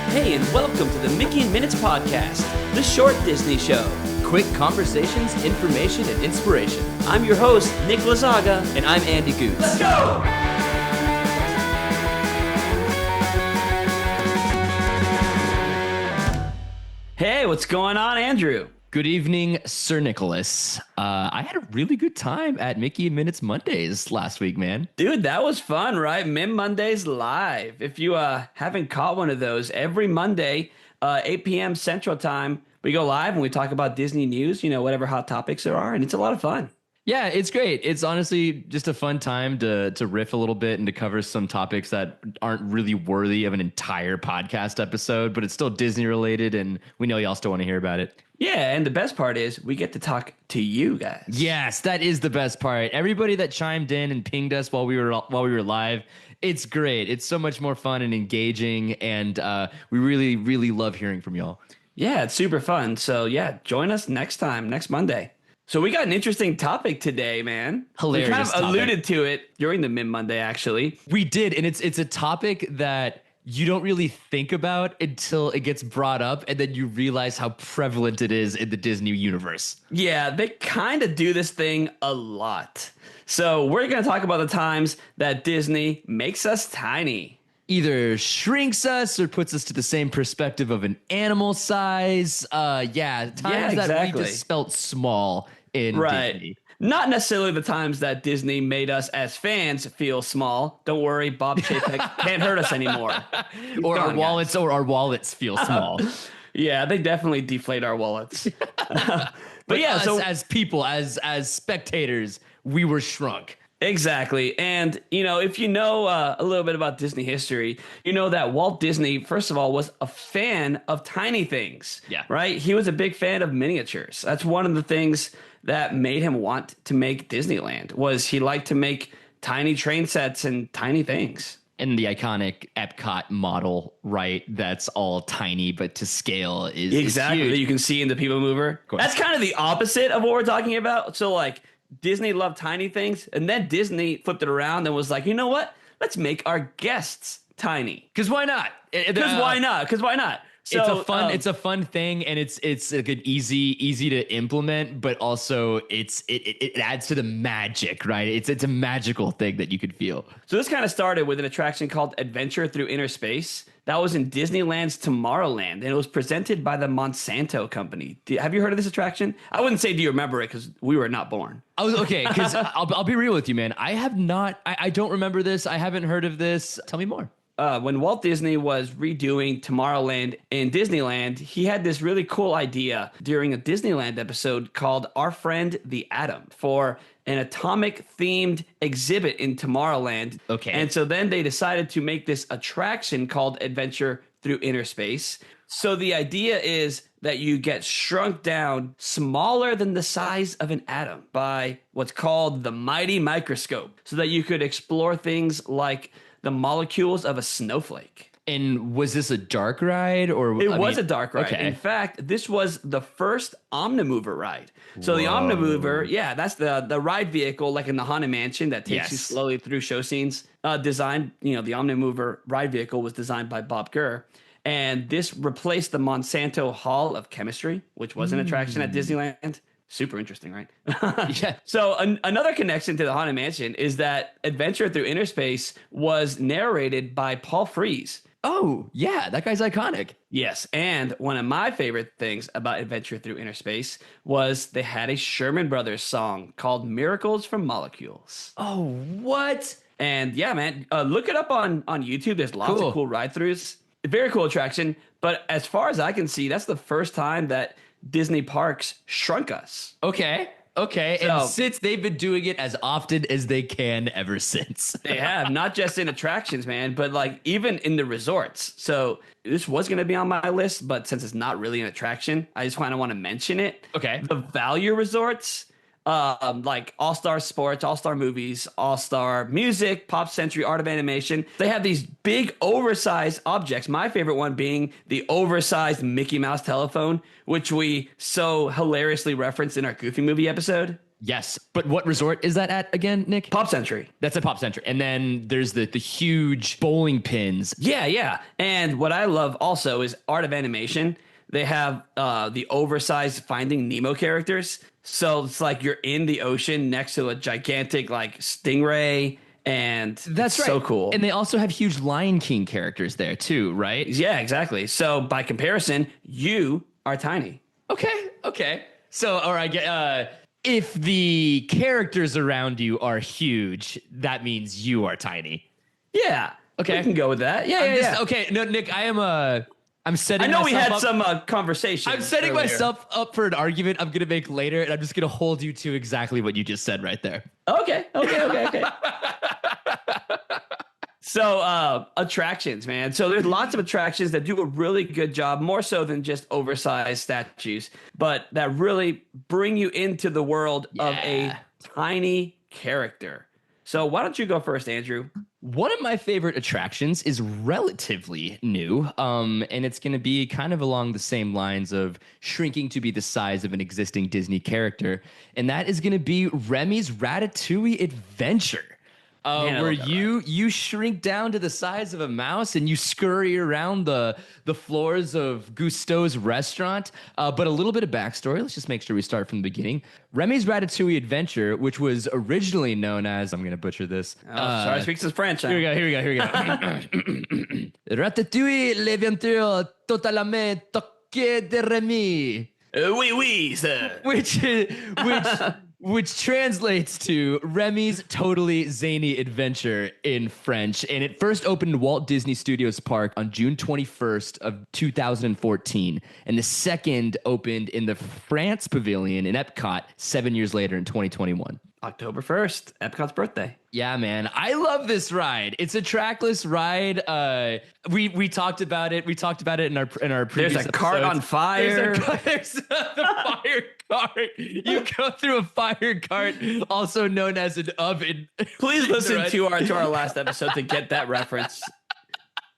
Hey, and welcome to the Mickey in Minutes podcast, the short Disney show. Quick conversations, information, and inspiration. I'm your host, Nick Lazaga. And I'm Andy Gootz. Let's go! Hey, what's going on, Andrew? Good evening, Sir Nicholas. I had a really good time at Mickey in Minutes Mondays last week, man. Dude, that was fun, right? Min Mondays live. If you haven't caught one of those, every Monday, 8 p.m. Central Time, we go live and we talk about Disney news, whatever hot topics there are, and it's a lot of fun. Yeah, it's great. It's honestly just a fun time to riff a little bit and to cover some topics that aren't really worthy of an entire podcast episode, but it's still Disney related, and we know y'all still want to hear about it. Yeah, and the best part is we get to talk to you guys. Yes, that is the best part. Everybody that chimed in and pinged us while we were live, it's great. It's so much more fun and engaging, and we really, really love hearing from y'all. Yeah, it's super fun. So yeah, join us next Monday. So we got an interesting topic today, man. Hilarious. We kind of topic. alluded to it during the Min Monday, actually. We did, and it's a topic that you don't really think about until it gets brought up, and then you realize how prevalent it is in the Disney universe. Yeah, they kind of do this thing a lot. So we're going to talk about the times that Disney makes us tiny. Either shrinks us or puts us to the same perspective of an animal size. Times that we just felt small in Disney. Not necessarily the times that Disney made us as fans feel small. Don't worry, Bob Chapek can't hurt us anymore. Or our wallets feel small. Yeah, they definitely deflate our wallets. But yeah, so as people, as spectators, we were shrunk. Exactly. And, if you know a little bit about Disney history, you know that Walt Disney, first of all, was a fan of tiny things. Yeah. Right? He was a big fan of miniatures. That's one of the things that made him want to make Disneyland, was he liked to make tiny train sets and tiny things. And the iconic Epcot model, right? That's all tiny, but to scale is exactly huge. That you can see in the People Mover. That's kind of the opposite of what we're talking about. So like Disney loved tiny things, and then Disney flipped it around and was like, you know what? Let's make our guests tiny. Because why not? Because why not? So, it's a fun thing, and it's like an easy to implement, but also it adds to the magic, right? It's a magical thing that you could feel. So this kind of started with an attraction called Adventure Through Inner Space. That was in Disneyland's Tomorrowland, and it was presented by the Monsanto Company. Have you heard of this attraction? I wouldn't say do you remember it, because we were not born. Because I'll be real with you, man. I have not. I don't remember this. I haven't heard of this. Tell me more. When Walt Disney was redoing Tomorrowland in Disneyland, he had this really cool idea during a Disneyland episode called Our Friend the Atom for an atomic-themed exhibit in Tomorrowland. Okay. And so then they decided to make this attraction called Adventure Through Inner Space. So the idea is that you get shrunk down smaller than the size of an atom by what's called the mighty microscope, so that you could explore things like the molecules of a snowflake. And was this a dark ride, or it was a dark ride? Okay. In fact, this was the first Omnimover ride. So the Omnimover, that's the ride vehicle, like in the Haunted Mansion, that takes you slowly through show scenes. Designed, the Omnimover ride vehicle was designed by Bob Gurr. And this replaced the Monsanto Hall of Chemistry, which was an attraction at Disneyland. Super interesting, right? Yeah. So another connection to the Haunted Mansion is that Adventure Through Inner Space was narrated by Paul Frees. Oh, yeah, that guy's iconic. Yes, and one of my favorite things about Adventure Through Inner Space was they had a Sherman Brothers song called Miracles from Molecules. Oh, what? And yeah, man, look it up on YouTube. There's lots of cool ride-throughs. Very cool attraction. But as far as I can see, that's the first time that Disney parks shrunk us. Okay. And since they've been doing it as often as they can ever since. They have, not just in attractions, man, but like even in the resorts. So this was going to be on my list, but since it's not really an attraction, I just kind of want to mention it. Okay. The value resorts, like All-Star Sports, All-Star Movies, All-Star Music, Pop Century, Art of Animation. They have these big oversized objects. My favorite one being the oversized Mickey Mouse telephone, which we so hilariously referenced in our Goofy Movie episode. Yes, but what resort is that at again, Nick? Pop Century. That's a Pop Century. And then there's the huge bowling pins. Yeah. And what I love also is Art of Animation. They have the oversized Finding Nemo characters. So it's like you're in the ocean next to a gigantic like stingray. And that's right. So cool. And they also have huge Lion King characters there too, right? Yeah, exactly. So by comparison, you are tiny. Okay. So, all right, if the characters around you are huge, that means you are tiny. Yeah. Okay. We can go with that. Yeah. Okay. No, Nick, I'm setting. I know we had up. some conversation. I'm setting myself up for an argument I'm going to make later, and I'm just going to hold you to exactly what you just said right there. Okay. So attractions, man. So there's lots of attractions that do a really good job, more so than just oversized statues, but that really bring you into the world of a tiny character. So why don't you go first, Andrew? One of my favorite attractions is relatively new, and it's going to be kind of along the same lines of shrinking to be the size of an existing Disney character, and that is going to be Remy's Ratatouille Adventure. Where you shrink down to the size of a mouse and you scurry around the floors of Gusteau's restaurant. But a little bit of backstory. Let's just make sure we start from the beginning. Remy's Ratatouille Adventure, which was originally known as, I'm going to butcher this. Sorry, speaks his French. Here we go. Ratatouille l'aventure totalement toquée de Remy. Oui, sir. Which translates to Remy's Totally Zany Adventure in French. And it first opened in Walt Disney Studios Park on June 21st of 2014. And the second opened in the France Pavilion in Epcot 7 years later in 2021. October 1st, Epcot's birthday. Yeah, man. I love this ride. It's a trackless ride. We talked about it. We talked about it in our previous There's a cart on fire. There's the fire cart. You go through a fire cart, also known as an oven. Please listen to our last episode to get that reference.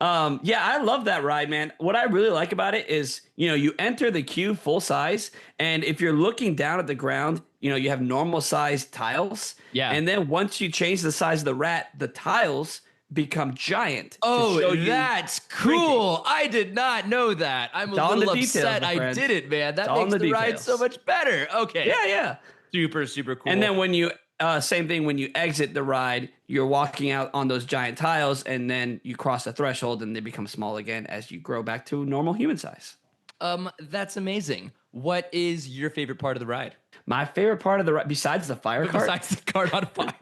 Yeah, I love that ride, man. What I really like about it is, you enter the queue full size, and if you're looking down at the ground, you have normal sized tiles. Yeah. And then once you change the size of the rat, the tiles become giant. Oh, that's cool. I did not know that. I'm a little upset I did it, man. That makes the ride so much better. Okay. Yeah. Super, super cool. And then when you same thing when you exit the ride, you're walking out on those giant tiles, and then you cross the threshold and they become small again as you grow back to normal human size. That's amazing. What is your favorite part of the ride? My favorite part of the ride, besides the fire cart? Besides the cart on fire.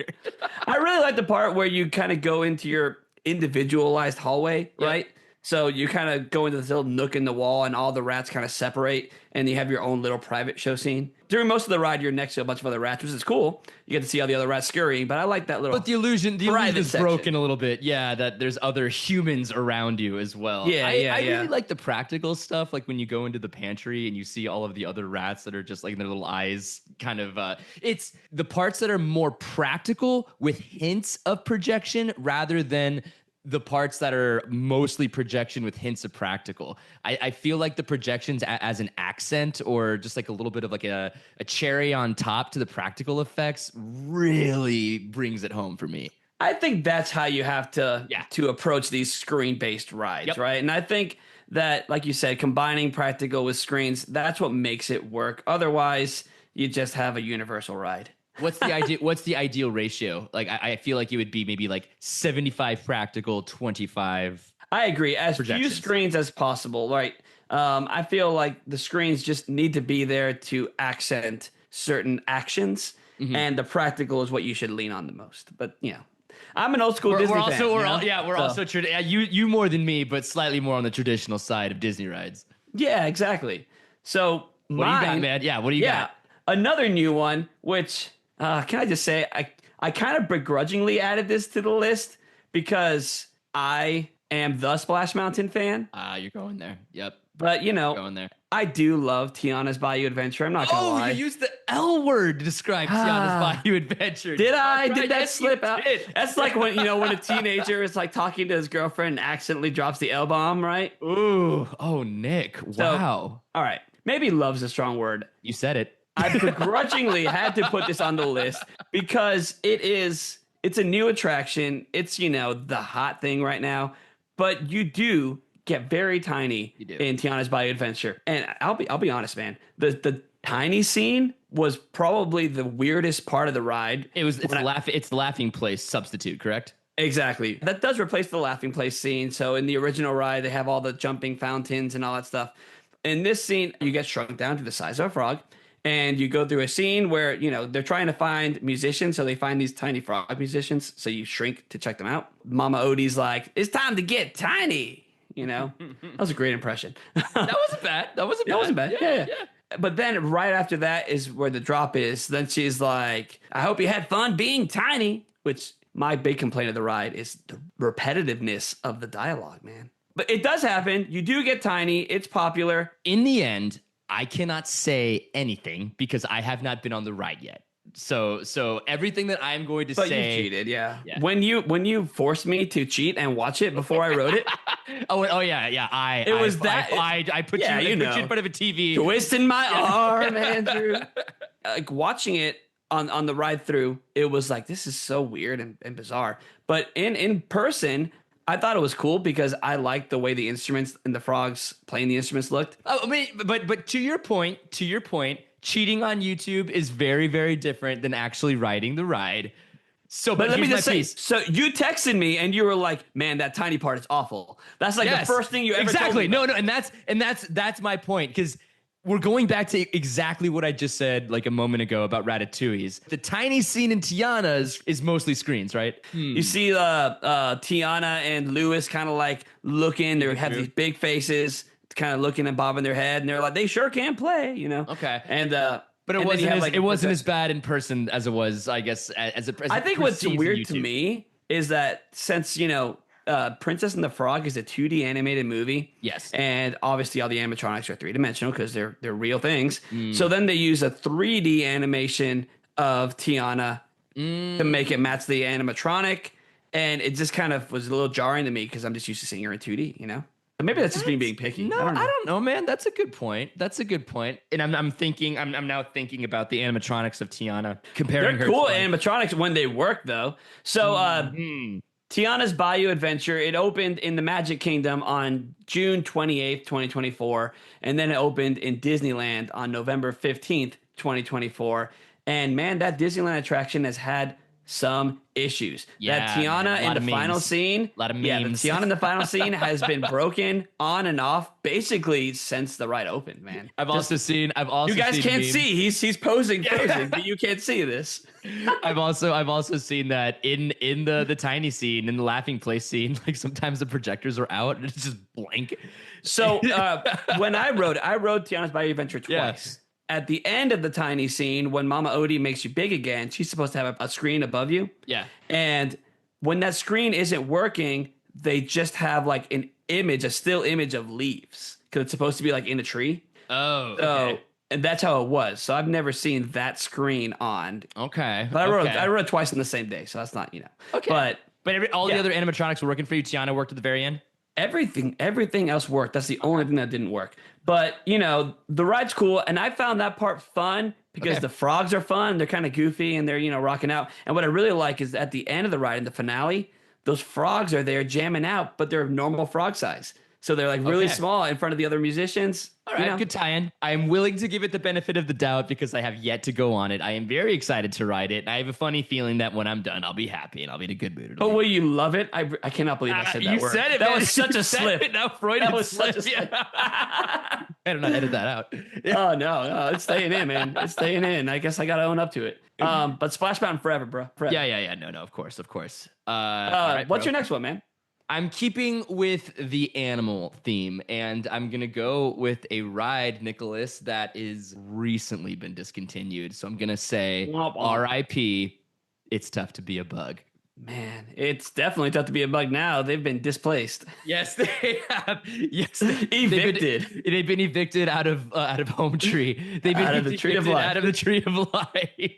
I really like the part where you kind of go into your individualized hallway, right? So you kind of go into this little nook in the wall and all the rats kind of separate and you have your own little private show scene. During most of the ride, you're next to a bunch of other rats, which is cool. You get to see all the other rats scurrying, but I like that little. But the illusion is section. Broken a little bit. Yeah, that there's other humans around you as well. I really like the practical stuff, like when you go into the pantry and you see all of the other rats that are just like their little eyes kind of. It's the parts that are more practical with hints of projection rather than the parts that are mostly projection with hints of practical. I feel like the projections as an accent or just like a little bit of like a cherry on top to the practical effects really brings it home for me. I think that's how you have to approach these screen-based rides, right? And I think that, like you said, combining practical with screens, that's what makes it work. Otherwise, you just have a universal ride. What's the ideal ratio? Like, I feel like it would be maybe like 75 practical, 25. I agree. As few screens as possible, right? I feel like the screens just need to be there to accent certain actions, and the practical is what you should lean on the most. But I'm an old school Disney fan. We're also you more than me, but slightly more on the traditional side of Disney rides. Yeah, exactly. So what do you got, man? Yeah, what do you got? Another new one, which. Can I just say, I kind of begrudgingly added this to the list because I am the Splash Mountain fan. You're going there. Yep. But, going there. I do love Tiana's Bayou Adventure. I'm not going to lie. You used the L word to describe Tiana's Bayou Adventure. Did I? Did that slip out? That's like when, when a teenager is like talking to his girlfriend and accidentally drops the L bomb, right? Ooh. Oh, Nick. Wow. So, all right. Maybe love's a strong word. You said it. I begrudgingly had to put this on the list because it's a new attraction. It's, the hot thing right now, but you do get very tiny in Tiana's Bayou Adventure. And I'll be honest, man, the tiny scene was probably the weirdest part of the ride. It's the laughing place substitute, correct? Exactly. That does replace the laughing place scene. So in the original ride, they have all the jumping fountains and all that stuff. In this scene, you get shrunk down to the size of a frog, and you go through a scene where, they're trying to find musicians. So they find these tiny frog musicians. So you shrink to check them out. Mama Odie's like, it's time to get tiny. That was a great impression. That wasn't bad. That wasn't bad. Yeah. But then right after that is where the drop is. Then she's like, I hope you had fun being tiny, which my big complaint of the ride is the repetitiveness of the dialogue, man. But it does happen. You do get tiny. It's popular. In the end, I cannot say anything because I have not been on the ride yet. So everything that I'm going to say. But you cheated, yeah. When you forced me to cheat and watch it before I wrote it. oh yeah. I put you in front of a TV, twisting my arm, Andrew. Like watching it on the ride through, it was like, this is so weird and bizarre. But in person, I thought it was cool because I liked the way the instruments and the frogs playing the instruments looked. Oh, I mean, but to your point, cheating on YouTube is very, very different than actually riding the ride. So, but let me just say, so you texted me and you were like, "Man, that tiny part is awful." That's like the first thing you ever told me about. No, and that's my point, because we're going back to exactly what I just said like a moment ago about Ratatouille's. The tiny scene in Tiana is mostly screens, right? You see Tiana and Lewis kind of like looking. They have these big faces, kind of looking and bobbing their head, and they're like, they sure can play, Okay. And but it wasn't as bad in person as it was, I guess, as I think what's weird to me is that since Princess and the Frog is a 2D animated movie. Yes. And obviously all the animatronics are three-dimensional because they're real things. So then they use a 3D animation of Tiana to make it match the animatronic. And it just kind of was a little jarring to me because I'm just used to seeing her in 2D, But maybe that's just me being picky. No, I don't know, man. That's a good point. And I'm now thinking about the animatronics of Tiana. Comparing they're cool animatronics when they work, though. So Tiana's Bayou Adventure, it opened in the Magic Kingdom on June 28th, 2024. And then it opened in Disneyland on November 15th, 2024. And man, that Disneyland attraction has had some issues. That Tiana in the final scene, a lot of memes. Yeah, the Tiana in the final scene has been broken on and off basically since the ride opened, man. I've also seen you guys can't see. He's posing, but you can't see this. I've also seen that in the tiny scene, in the laughing place scene, like sometimes the projectors are out and it's just blank. So when I rode Tiana's Bayou Adventure twice. At the end of the tiny scene, when Mama Odie makes you big again, she's supposed to have a screen above you. Yeah. And when that screen isn't working, they just have like an image, a still image of leaves, because it's supposed to be like in a tree. Oh, okay. And that's how it was. So I've never seen that screen on. Okay. But I rode twice on the same day, so that's not, Okay. But all the other animatronics were working for you. Tiana worked at the very end? Everything else worked. That's the only thing that didn't work. But, the ride's cool. And I found that part fun because the frogs are fun. They're kind of goofy and they're, rocking out. And what I really like is at the end of the ride, in the finale, those frogs are there jamming out, but they're normal frog size. So they're like really small in front of the other musicians. All right, good tie-in. I am willing to give it the benefit of the doubt because I have yet to go on it. I am very excited to ride it. And I have a funny feeling that when I'm done, I'll be happy and I'll be in a good mood. Will you love it? I cannot believe I said that you word. Said it, that man. Was such a slip. Now Freud that was such a slip. I don't know, edit that out. Oh, no, it's staying in, man. It's staying in. I guess I got to own up to it. But Splash Mountain forever, bro. Forever. Yeah. No, of course. Right, what's your next one, man? I'm keeping with the animal theme, and I'm going to go with a ride, Nicholas, that is recently been discontinued. So I'm going to say RIP, It's Tough to Be a Bug. Man, it's definitely tough to be a bug now. They've been displaced. Yes, they have. Yes, evicted. They've been evicted out of Home Tree. They've been out of the Tree of Life. Out of the Tree of Life.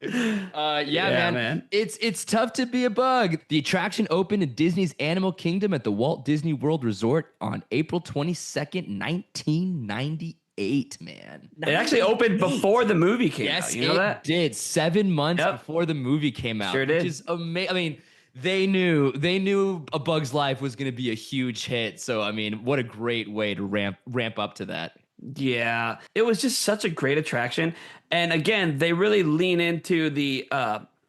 Yeah, man. It's tough to be a bug. The attraction opened in Disney's Animal Kingdom at the Walt Disney World Resort on April 22nd, 1998. 1998, man. It actually opened before the movie came out. You know that? It did. 7 months before the movie came out. Sure did. Which is amazing. I mean, they knew A Bug's Life was going to be a huge hit. So, I mean, what a great way to ramp up to that. Yeah, it was just such a great attraction. And again, they really lean into the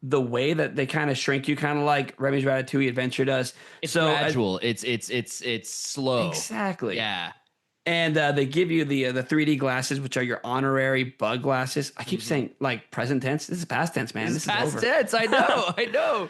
way that they kind of shrink you, kind of like Remy's Ratatouille Adventure does. It's gradual. It's slow. Exactly. Yeah. And they give you the 3D glasses, which are your honorary bug glasses. I keep saying like present tense. This is past tense, man. This is past over. tense. I know. I know.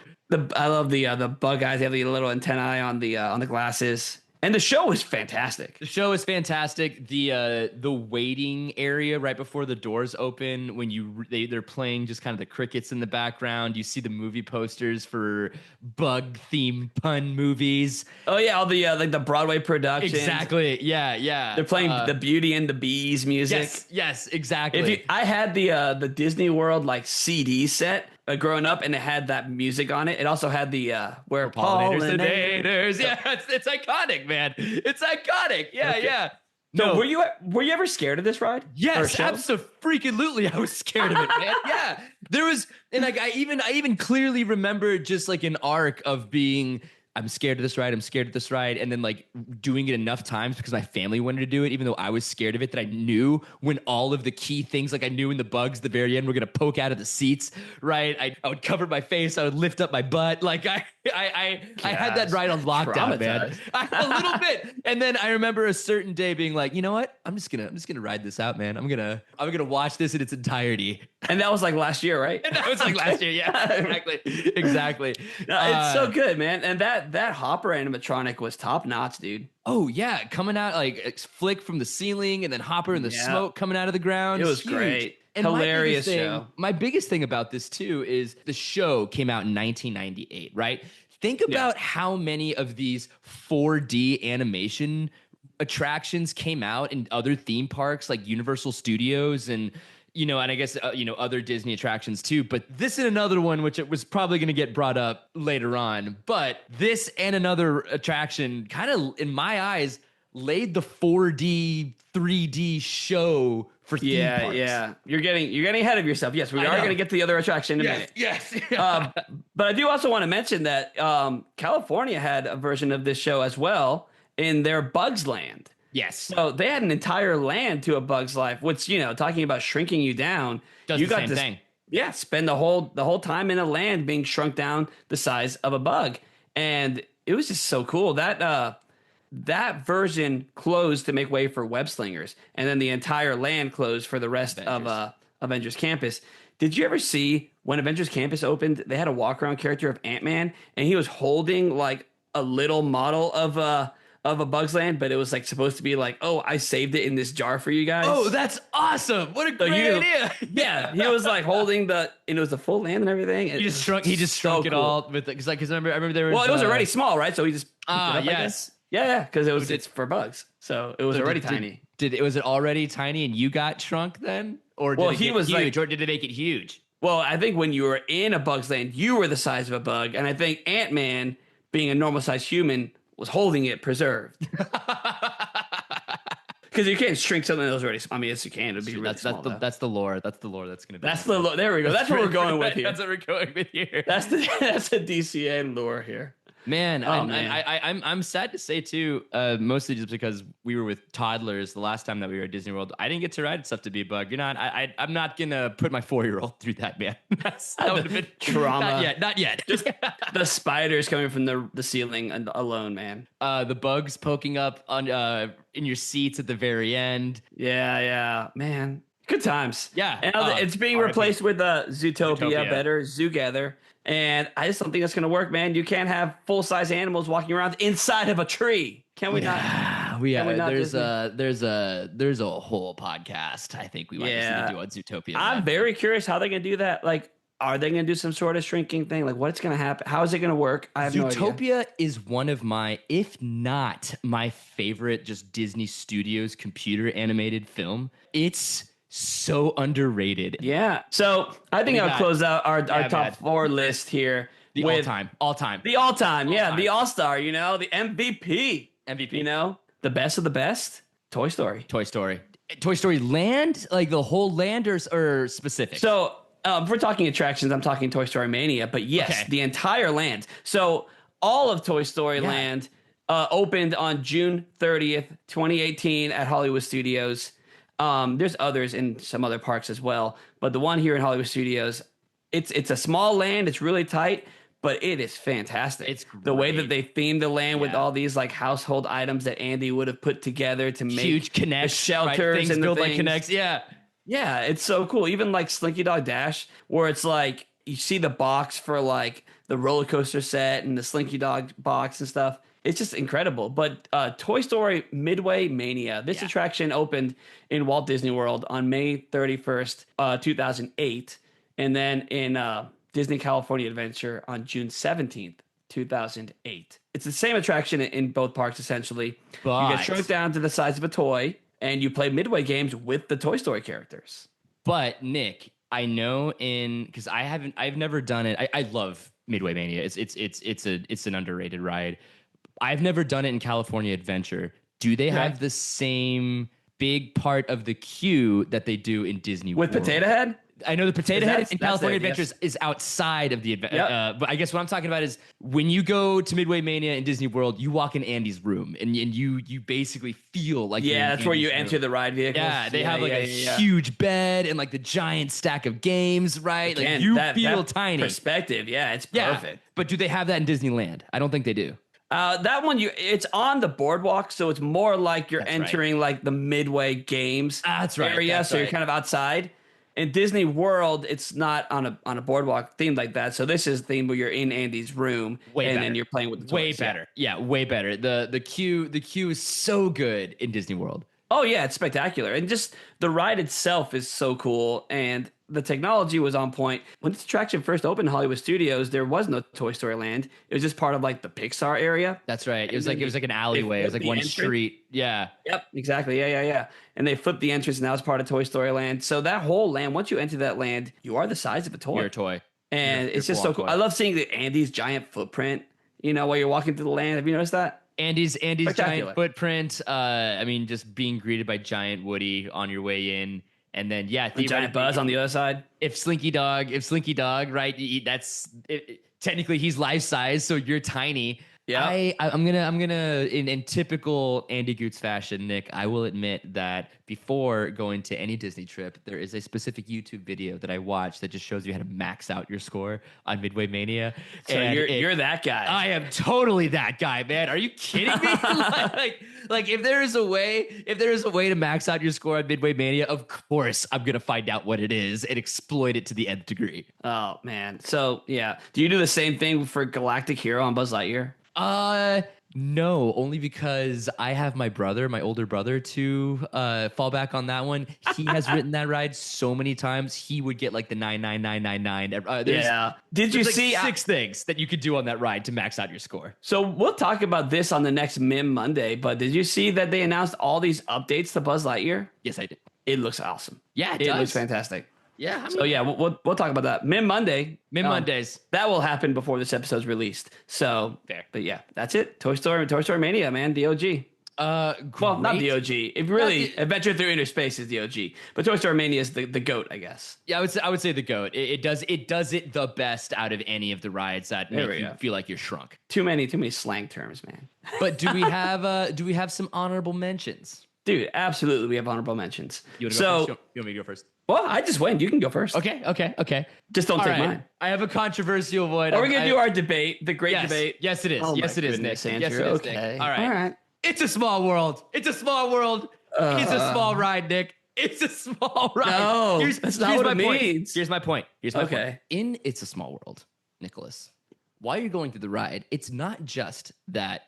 I love the bug eyes. They have the little antennae on the glasses. And the show is fantastic. The show is fantastic. The waiting area right before the doors open, when they're playing just kind of the crickets in the background. You see the movie posters for bug themed pun movies. Oh yeah, all the like the Broadway productions. Exactly. Yeah. They're playing the Beauty and the Bees music. Yes, exactly. I had the Disney World like CD set. Growing up, and it had that music on it. It also had the where pollinators. Yeah, it's iconic, man. It's iconic. Yeah, okay. Yeah. No, so were you ever scared of this ride? Yes, absolutely. I was scared of it, man. Yeah, there was, and like I even clearly remember just like an arc of being, I'm scared of this ride. I'm scared of this ride. And then like doing it enough times because my family wanted to do it, even though I was scared of it, that I knew when all of the key things, like I knew when the bugs at the very end were going to poke out of the seats, right? I would cover my face. I would lift up my butt. Like I had that ride on lockdown, man. A little bit. And then I remember a certain day being like, you know what? I'm just gonna ride this out, man. I'm gonna watch this in its entirety. And that was like last year, right? And that was like last year. Yeah, exactly. No, it's so good, man. And that Hopper animatronic was top notch, dude. Oh yeah, coming out like flick from the ceiling, and then Hopper and the smoke coming out of the ground. It was huge. Great. And hilarious show. My biggest thing about this too is the show came out in 1998, right? Think about how many of these 4D animation attractions came out in other theme parks like Universal Studios and and I guess other Disney attractions too. But this is another one which it was probably going to get brought up later on. But this and another attraction kind of, in my eyes, laid the 4D, 3D show for theme parks. Yeah. You're getting ahead of yourself. Yes, we are going to get to the other attraction in a minute. Yes. But I do also want to mention that California had a version of this show as well in their Bugs Land. Yes. So they had an entire land to A Bug's Life, which, talking about shrinking you down. Does you the same thing. Yeah, spend the whole time in a land being shrunk down the size of a bug. And it was just so cool. That version closed to make way for Web Slingers, and then the entire land closed for the rest of Avengers Campus. Did you ever see when Avengers Campus opened, they had a walk-around character of Ant-Man, and he was holding like a little model of a Bug's Land, but it was like supposed to be like, oh, I saved it in this jar for you guys. Oh, that's awesome. What a great idea. Yeah. He was like holding and it was the full land and everything. He just shrunk it all with it. Cause I remember there was, well, it was already small, right? So he just, yes. Yeah. Cause it's for bugs. So it was already tiny. Was it already tiny and you got shrunk then? Or did it was huge, or did it make it huge? Well, I think when you were in a Bug's Land, you were the size of a bug. And I think Ant-Man, being a normal sized human, was holding it preserved. Because you can't shrink something that was already. I mean, yes, you can. It'd be really small. That's the lore. That's the lore. That's gonna be. That's the lore. There we go. That's what we're going with here. That's what we're going with here. That's the DCA lore here. Man, I'm sad to say too, mostly just because we were with toddlers the last time that we were at Disney World. I didn't get to ride stuff to be a bug. I'm not gonna put my 4-year-old through that, man. That would have been trauma. Not yet. Just the spiders coming from the ceiling alone, man. The bugs poking up on in your seats at the very end. Yeah, man. Good times. Yeah. And it's being replaced with Zootopia, better, Zoogather. And I just don't think that's going to work, man. You can't have full-size animals walking around inside of a tree. Can we not? There's a whole podcast I think we might just need to do on Zootopia. I'm very curious how they're going to do that. Like, are they going to do some sort of shrinking thing? Like, what's going to happen? How is it going to work? I have no idea. Zootopia is one of my, if not my favorite, just Disney Studios computer animated film. It's so underrated. Yeah. So I think I'll close out our top 4 list here. The all-time. The all-time. Yeah. The all-star, the MVP. MVP. The best of the best. Toy Story. Toy Story Land, like the whole land, or specific? So if we're talking attractions, I'm talking Toy Story Mania, but yes, Okay. the entire land. So all of Toy Story Yeah. Land opened on June 30th, 2018 at Hollywood Studios. There's others in some other parks as well, but the one here in Hollywood Studios, it's a small land. It's really tight, but it is fantastic. It's The way great. that they themed the land with Yeah. all these like household items that Andy would have put together to make Huge connects, the shelters right? Things and the built like things. connects. Yeah. Yeah, it's so cool. Even like Slinky Dog Dash, where it's like you see the box for like the roller coaster set and the Slinky Dog box and stuff. It's just incredible. But Toy Story Midway Mania, this attraction opened in Walt Disney World on May 31st, 2008. And then in Disney California Adventure on June 17th, 2008. It's the same attraction in both parks, essentially. But you get shrunk down to the size of a toy, and you play Midway games with the Toy Story characters. But Nick, I know because I've never done it. I love Midway Mania. It's an underrated ride. I've never done it in California Adventure. Do they have the same big part of the queue that they do in Disney with World? Potato Head? I know the Potato Head in California it, Adventures is outside of the event. Yep. But I guess what I'm talking about is when you go to Midway Mania in Disney World, you walk in Andy's room and you basically feel like you're in that's where you Andy's enter room. the ride vehicles. Yeah, they have like a huge bed and like the giant stack of games, right? Again, like you that feel tiny. Perspective, it's perfect. But do they have that in Disneyland? I don't think they do. That one, it's on the boardwalk, so it's more like you're entering like the Midway Games area, so you're kind of outside. In Disney World, it's not on a boardwalk themed like that. So this is themed where you're in Andy's room then you're playing with the toys. Way better. Yeah, way better. The queue is so good in Disney World. Oh yeah, it's spectacular. And just the ride itself is so cool, and the technology was on point. When this attraction first opened in Hollywood Studios, there was no Toy Story Land. It was just part of like the Pixar area. That's right. It was like an alleyway. It was like one street. Yeah. Yep, exactly. Yeah. And they flipped the entrance, and now it's part of Toy Story Land. So that whole land, once you enter that land, you are the size of a toy. You're a toy. And it's just so cool. I love seeing Andy's giant footprint, while you're walking through the land. Have you noticed that? Andy's giant footprint. I mean, just being greeted by giant Woody on your way in. And then, the giant Buzz on the other side. If Slinky Dog, right? Technically he's life size, so you're tiny. Yeah, I'm gonna in typical Andy Gootz fashion, Nick, I will admit that before going to any Disney trip, there is a specific YouTube video that I watched that just shows you how to max out your score on Midway Mania. So you're that guy. I am totally that guy, man. Are you kidding me? like if there is a way to max out your score on Midway Mania, of course I'm gonna find out what it is and exploit it to the nth degree. Oh man. So yeah, do you do the same thing for Galactic Hero on Buzz Lightyear? No, only because I have my older brother, to fall back on that one. He has ridden that ride so many times. He would get like the 99999. Did you see 6 things that you could do on that ride to max out your score? So we'll talk about this on the next MIM Monday, but did you see that they announced all these updates to Buzz Lightyear? Yes, I did. It looks awesome. Yeah, it looks fantastic. Yeah. We'll talk about that. MIM Monday. Mondays. That will happen before this episode's released. So, fair. But yeah, that's it. Toy Story Mania, man. DOG. Well, not DOG. It really Adventure Through Inner Space is DOG, but Toy Story Mania is the GOAT, I guess. Yeah, I would say the GOAT. It does it the best out of any of the rides that make you feel like you're shrunk. Too many slang terms, man. But do we have some honorable mentions? Dude, absolutely. We have honorable mentions. You want me to go first? Well, I just went. You can go first. Okay. Just don't take mine. I have a controversial one. Are we going to do our debate, the great debate? Yes, it is. Yes, it is, Nick. Andrew. Yes, it is, okay. Nick. All right. It's a small world. It's a small ride, Nick. It's a small ride. No, that's not what it means. Here's my point. Okay. In It's a Small World, Nicholas, while you're going through the ride, it's not just that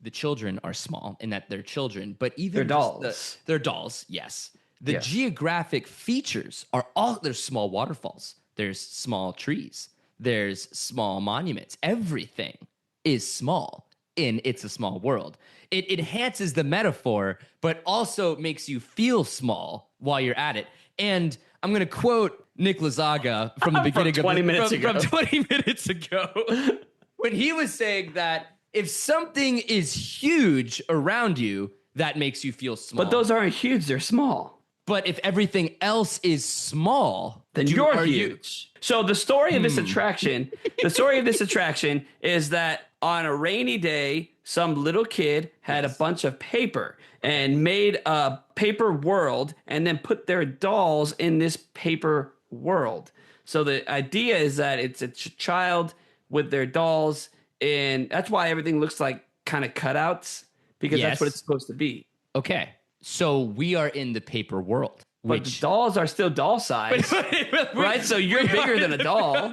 the children are small and that they're children, but even they're dolls. They're dolls, yes. The geographic features are there's small waterfalls, there's small trees, there's small monuments. Everything is small in It's a Small World. It enhances the metaphor, but also makes you feel small while you're at it. And I'm going to quote Nick Lazaga from the beginning from 20 minutes ago. From 20 minutes ago, when he was saying that if something is huge around you, that makes you feel small. But those aren't huge, they're small. But if everything else is small, then you're huge. So the story of this attraction, is that on a rainy day, some little kid had a bunch of paper and made a paper world and then put their dolls in this paper world. So the idea is that it's a child with their dolls, and that's why everything looks like kind of cutouts, because that's what it's supposed to be. Okay. So we are in the paper world. But the dolls are still doll size, right? So you're bigger than a doll.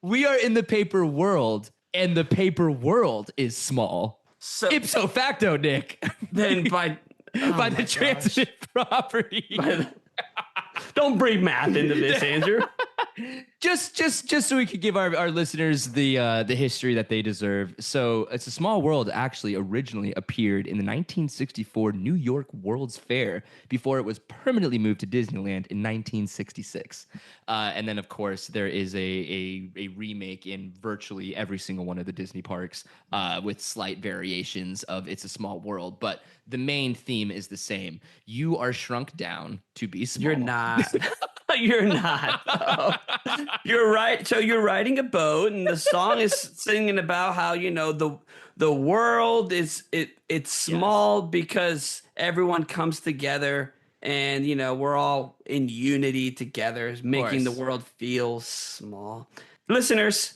We are in the paper world, and the paper world is small. So ipso facto, Nick. Then by the transitive property. Don't bring math into this, Andrew. Just so we could give our listeners the history that they deserve. So It's a Small World actually originally appeared in the 1964 New York World's Fair before it was permanently moved to Disneyland in 1966. And then, of course, there is a remake in virtually every single one of the Disney parks with slight variations of It's a Small World. But the main theme is the same. You are shrunk down to be small. You're not. You're not. Oh. You're right. So you're riding a boat, and the song is singing about how, the world it's small because everyone comes together, and we're all in unity together, making the world feel small. Listeners,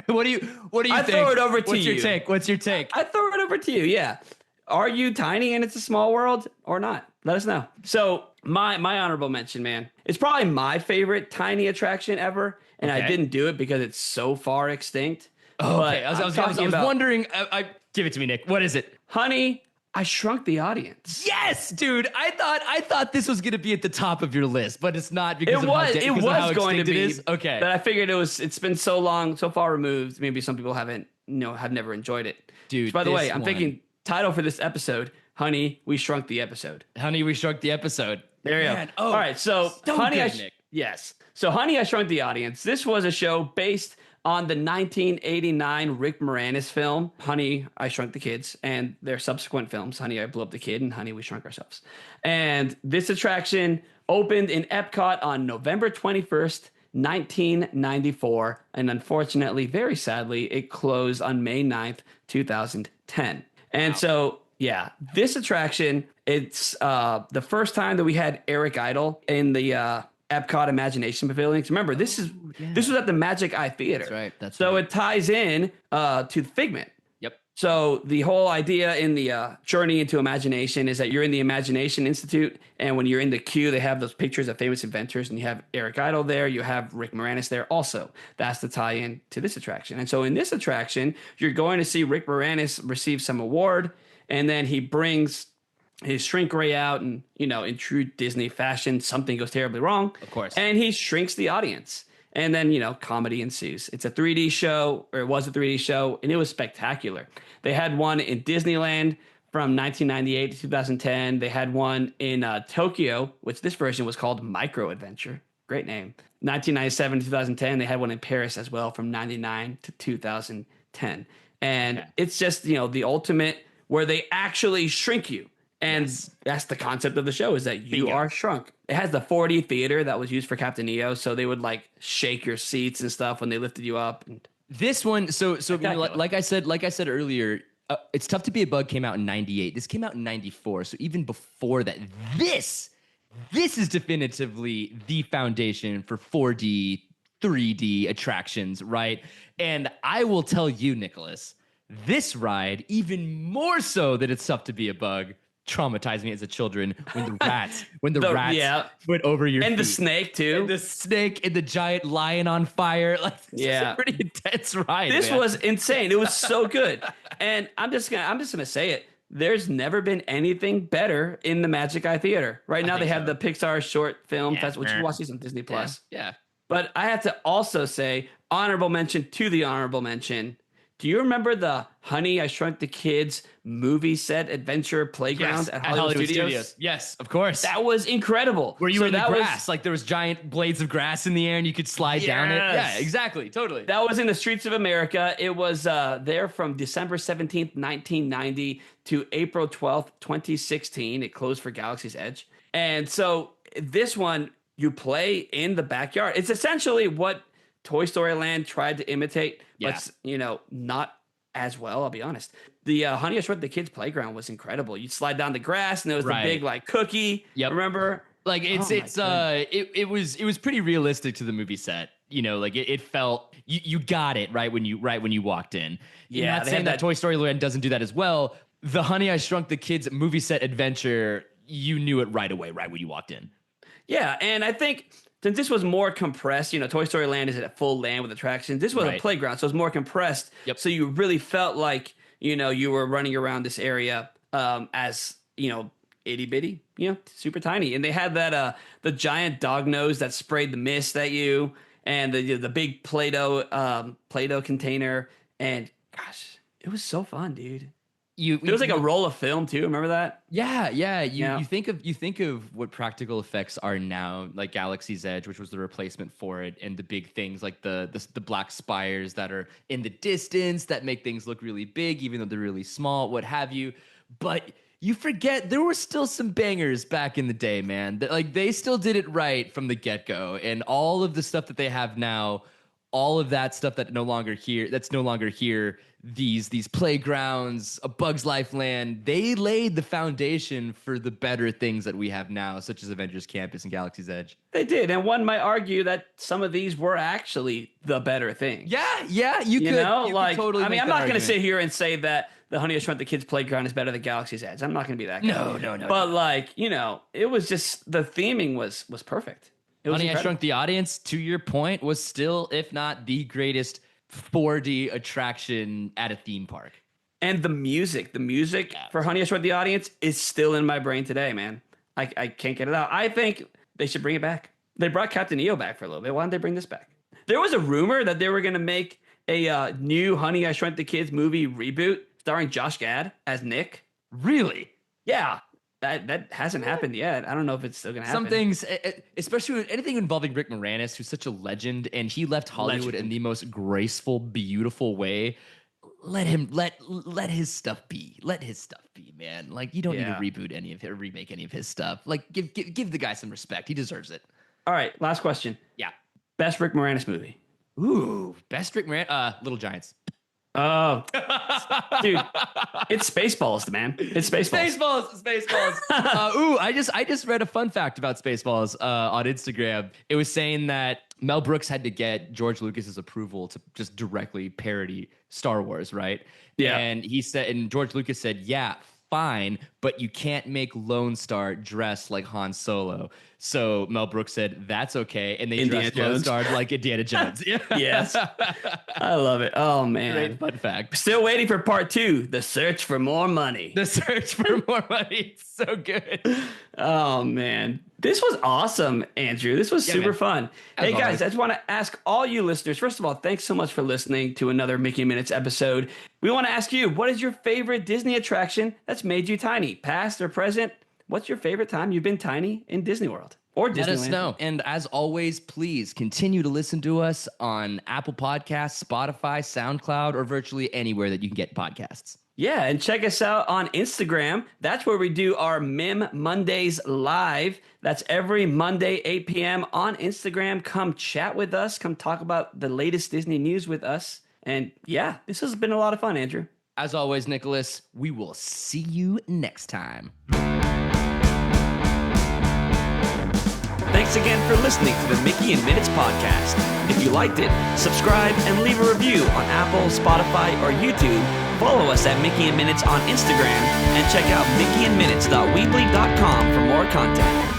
what do you think? Throw it over to you. What's your take? I throw it over to you. Yeah. Are you tiny and it's a small world or not? Let us know. So my honorable mention, man, it's probably my favorite tiny attraction ever. And I didn't do it because it's so far extinct. Oh, okay. I was wondering. Give it to me, Nick. What is it? Honey, I Shrunk the Audience. Yes, dude. I thought this was going to be at the top of your list, but it's not because it was going to be. Okay. But I figured it's been so long, so far removed. Maybe some people have never enjoyed it. Dude, which, by the way, I'm thinking title for this episode, Honey, We Shrunk the Episode. Honey, We Shrunk the Episode. There you go. All right, so Honey, Nick. Yes. So Honey, I Shrunk the Audience. This was a show based on the 1989 Rick Moranis film, Honey, I Shrunk the Kids, and their subsequent films, Honey, I Blew Up the Kid, and Honey, We Shrunk Ourselves. And this attraction opened in Epcot on November 21st, 1994. And unfortunately, very sadly, it closed on May 9th, 2010. And so, yeah, this attraction, it's the first time that we had Eric Idle in the Epcot Imagination Pavilion. Remember, this was at the Magic Eye Theater. That's right. So it ties in to Figment. Yep. So the whole idea in the Journey into Imagination is that you're in the Imagination Institute, and when you're in the queue, they have those pictures of famous inventors, and you have Eric Idle there, you have Rick Moranis there also. That's the tie-in to this attraction. And so in this attraction, you're going to see Rick Moranis receive some award, and then he brings his shrink ray out, and in true Disney fashion, something goes terribly wrong, of course, and he shrinks the audience, and then comedy ensues. It's a 3D show, or it was a 3D show, and it was spectacular. They had one in Disneyland from 1998 to 2010. They had one in Tokyo, which this version was called Micro Adventure. Great name. 1997 to 2010. They had one in Paris as well from 99 to 2010, and it's just the ultimate where they actually shrink you. And that's the concept of the show, is that you are shrunk. It has the 4D theater that was used for Captain EO, so they would shake your seats and stuff when they lifted you up. And this one, so like I said earlier, It's Tough to Be a Bug came out in 98. This came out in 94. So even before that, this is definitively the foundation for 4D, 3D attractions, right? And I will tell you, Nicholas, this ride, even more so than It's Tough to Be a Bug, traumatized me as a child when the rats went over your feet. The snake too. And the snake and the giant lion on fire. It's a pretty intense ride. This was insane. It was so good. And I'm just gonna say it. There's never been anything better in the Magic Eye Theater. Right now they have the Pixar short film festival, which you watch these on Disney Plus. Yeah. But I have to also say honorable mention to the honorable mention Do you remember the Honey, I Shrunk the Kids movie set adventure playground at Hollywood Studios? Yes, of course. That was incredible. Where you were in the grass, like there was giant blades of grass in the air and you could slide down it. Yeah, exactly. Totally. That was in the streets of America. It was there from December 17th, 1990 to April 12th, 2016. It closed for Galaxy's Edge. And so this one, you play in the backyard. It's essentially what Toy Story Land tried to imitate, but not as well. I'll be honest. The Honey I Shrunk the Kids playground was incredible. You'd slide down the grass, and there was the big like cookie. Yep. Remember? Like it was pretty realistic to the movie set. Like it felt you got it right when you walked in. Yeah, I'm not saying that Toy Story Land doesn't do that as well. The Honey I Shrunk the Kids movie set adventure, you knew it right away, right when you walked in. Yeah, and I think since this was more compressed, Toy Story Land is at full land with attractions. This was a playground, so it was more compressed. Yep. So you really felt like, you were running around this area as, itty bitty, super tiny. And they had that the giant dog nose that sprayed the mist at you, and the big Play-Doh container. And gosh, it was so fun, dude. It was like a roll of film too. Remember that? Yeah. You think of what practical effects are now, like Galaxy's Edge, which was the replacement for it, and the big things like the black spires that are in the distance that make things look really big, even though they're really small, what have you. But you forget there were still some bangers back in the day, man. Like they still did it right from the get-go, and all of the stuff that they have now, all of that stuff that's no longer here. These playgrounds, A Bug's Life Land, they laid the foundation for the better things that we have now, such as Avengers Campus and Galaxy's Edge. They did, and one might argue that some of these were actually the better things. Yeah, you could totally. I mean, I'm not going to sit here and say that the Honey I Shrunk the Kids playground is better than Galaxy's Edge. I'm not going to be that guy. No. But it was just the theming was perfect. Honey I Shrunk the Audience, to your point, was still, if not the greatest 4D attraction at a theme park. And the music for Honey I Shrunk the Audience is still in my brain today, man. I can't get it out. I think they should bring it back. They brought Captain EO back for a little bit. Why don't they bring this back? There was a rumor that they were going to make a new Honey I Shrunk the Kids movie reboot starring Josh Gad as Nick. Really? Yeah. That hasn't happened yet. I don't know if it's still going to happen. Some things, especially anything involving Rick Moranis, who's such a legend, and he left Hollywood in the most graceful, beautiful way. Let his stuff be. Let his stuff be, man. Like, you don't need to reboot any of it or remake any of his stuff. Like, give the guy some respect. He deserves it. All right, last question. Yeah. Best Rick Moranis movie. Ooh, best Rick Moranis. Little Giants. Oh, dude, it's Spaceballs, man. It's Spaceballs. Ooh, I just read a fun fact about Spaceballs on Instagram. It was saying that Mel Brooks had to get George Lucas's approval to just directly parody Star Wars, right? Yeah. And George Lucas said, yeah, fine, but you can't make Lone Star dress like Han Solo. So Mel Brooks said, that's okay. And they dressed Lone Star like Indiana Jones. Yes. I love it. Oh, man. Great fun fact. Still waiting for part 2, The Search for More Money. The Search for More Money. It's so good. Oh, man. This was awesome, Andrew. This was super fun. Hey, guys, I just want to ask all you listeners, first of all, thanks so much for listening to another Mickey Minutes episode. We want to ask you, what is your favorite Disney attraction that's made you tiny, past or present? What's your favorite time you've been tiny in Disney World or Disneyland? Let us know. And as always, please continue to listen to us on Apple Podcasts, Spotify, SoundCloud, or virtually anywhere that you can get podcasts. Yeah, and check us out on Instagram. That's where we do our Mim Mondays live. That's every Monday, 8 p.m. on Instagram. Come chat with us. Come talk about the latest Disney news with us. And yeah, this has been a lot of fun, Andrew. As always, Nicholas, we will see you next time. Thanks again for listening to the Mickey in Minutes podcast. If you liked it, subscribe and leave a review on Apple, Spotify, or YouTube. Follow us at Mickey in Minutes on Instagram and check out mickeyinminutes.weebly.com for more content.